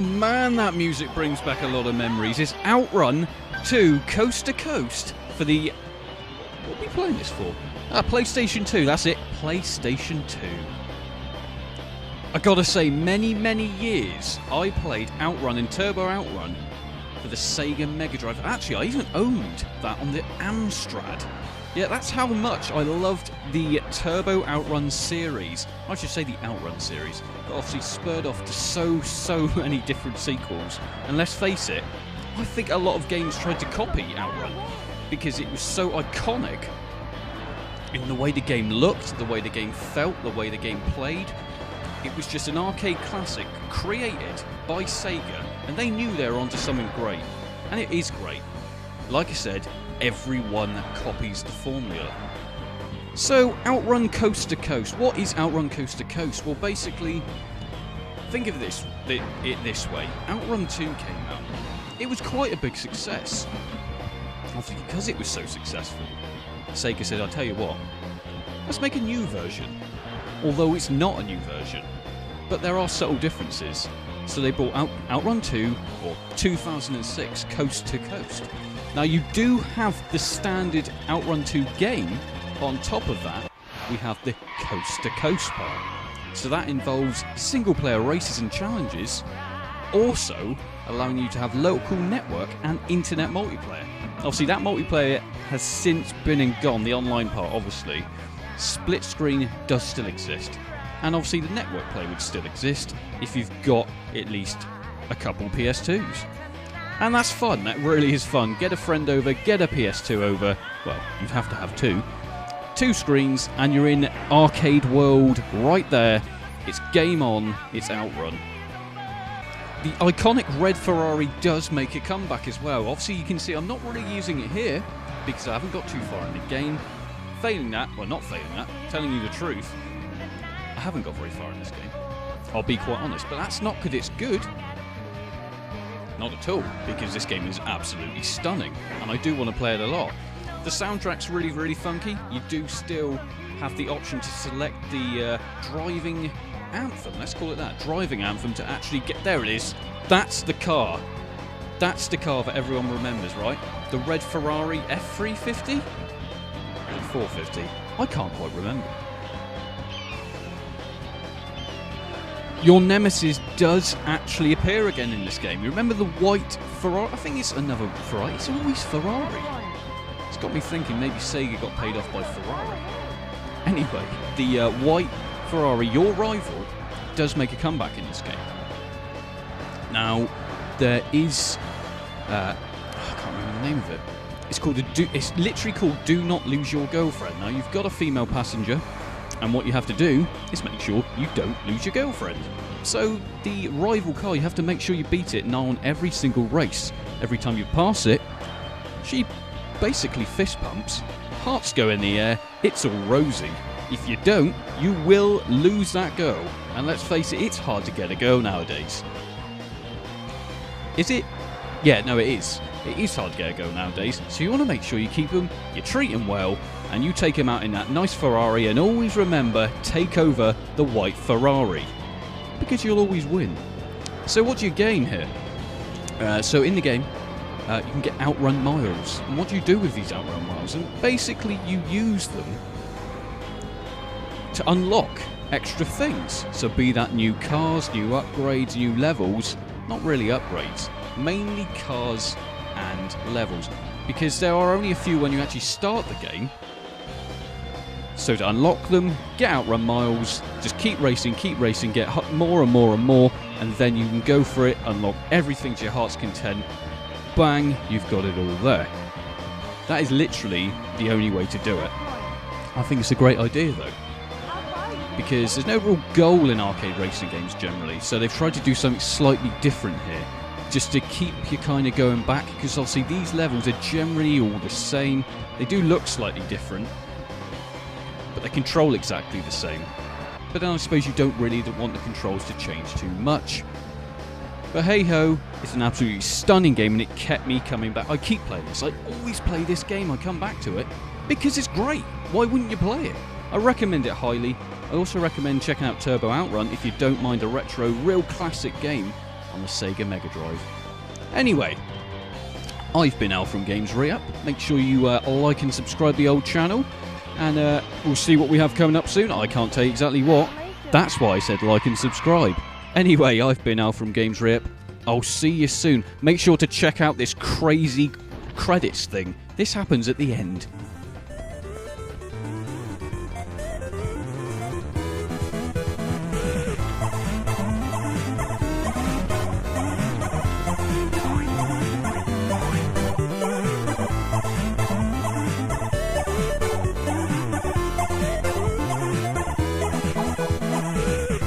Oh man, that music brings back a lot of memories. It's Outrun 2 Coast to Coast for the... What are we playing this for? PlayStation 2, that's it. PlayStation 2. I gotta say, many years I played Outrun and Turbo Outrun for the Sega Mega Drive. Actually, I even owned that on the Amstrad. Yeah, that's how much I loved the Turbo Outrun series. I should say the Outrun series. But obviously spurred off to so many different sequels. And let's face it, I think a lot of games tried to copy Outrun because it was so iconic in the way the game looked, the way the game felt, the way the game played. It was just an arcade classic created by Sega, and they knew they were onto something great. And it is great. Like I said, everyone copies the formula. So, Outrun Coast to Coast. What is Outrun Coast to Coast? Well, basically, think of it this way. Outrun 2 came out. It was quite a big success. Obviously, because it was so successful, Sega said, I'll tell you what, let's make a new version. Although it's not a new version. But there are subtle differences. So they brought out Outrun 2, or 2006 Coast to Coast. Now you do have the standard Outrun 2 game. On top of that, we have the Coast to Coast part. So that involves single player races and challenges, also allowing you to have local network and internet multiplayer. Obviously that multiplayer has since been and gone, the online part obviously. Split screen does still exist, and obviously the network play would still exist if you've got at least a couple PS2s. And that's fun, that really is fun. Get a friend over, get a PS2 over, well, you'd have to have two. Two screens, and you're in arcade world right there. It's game on, it's Outrun. The iconic red Ferrari does make a comeback as well. Obviously you can see I'm not really using it here, because I haven't got too far in the game. Failing that, well not failing that, telling you the truth, I haven't got very far in this game. I'll be quite honest, but that's not because it's good. Not at all, because this game is absolutely stunning, and I do want to play it a lot. The soundtrack's really funky. You do still have the option to select the driving anthem, let's call it that, driving anthem to actually get, there it is, that's the car. That's the car that everyone remembers, right? The red Ferrari F350? 450. I can't quite remember. Your nemesis does actually appear again in this game. You remember the white Ferrari? I think it's another Ferrari. It's always Ferrari. It's got me thinking maybe Sega got paid off by Ferrari. Anyway, the white Ferrari, your rival, does make a comeback in this game. Now, there is... I can't remember the name of it. It's literally called Do Not Lose Your Girlfriend. Now, you've got a female passenger, and what you have to do is make sure you don't lose your girlfriend. So, the rival car, you have to make sure you beat it now on every single race. Every time you pass it, she basically fist pumps, hearts go in the air, it's all rosy. If you don't, you will lose that girl. And let's face it, it's hard to get a girl nowadays. Is it? Yeah, no, it is. It is hard to get a girl nowadays, so you want to make sure you keep them, you treat them well, and you take them out in that nice Ferrari, and always remember, take over the white Ferrari, because you'll always win. So what do you gain here? So in the game, you can get Outrun miles, and what do you do with these Outrun miles? And basically you use them to unlock extra things. So be that new cars, new upgrades, new levels, not really upgrades, mainly cars and levels, because there are only a few when you actually start the game. So to unlock them, get Outrun miles, just keep racing, get more and more, and then you can go for it, unlock everything to your heart's content. Bang, you've got it all there. That is literally the only way to do it. I think it's a great idea though, because there's no real goal in arcade racing games generally, so they've tried to do something slightly different here, just to keep you kind of going back, because obviously these levels are generally all the same. They do look slightly different, but they control exactly the same. But then I suppose you don't really want the controls to change too much. But hey ho, it's an absolutely stunning game, and it kept me coming back. I keep playing this, I always play this game, I come back to it, because it's great. Why wouldn't you play it? I recommend it highly. I also recommend checking out Turbo Outrun if you don't mind a retro, real classic game. on the Sega Mega Drive. Anyway, I've been Al from Games Re-Up. Make sure you like and subscribe the old channel, and we'll see what we have coming up soon. I can't tell you exactly what. That's why I said like and subscribe. Anyway, I've been Al from Games Re-Up. I'll see you soon. Make sure to check out this crazy credits thing. This happens at the end.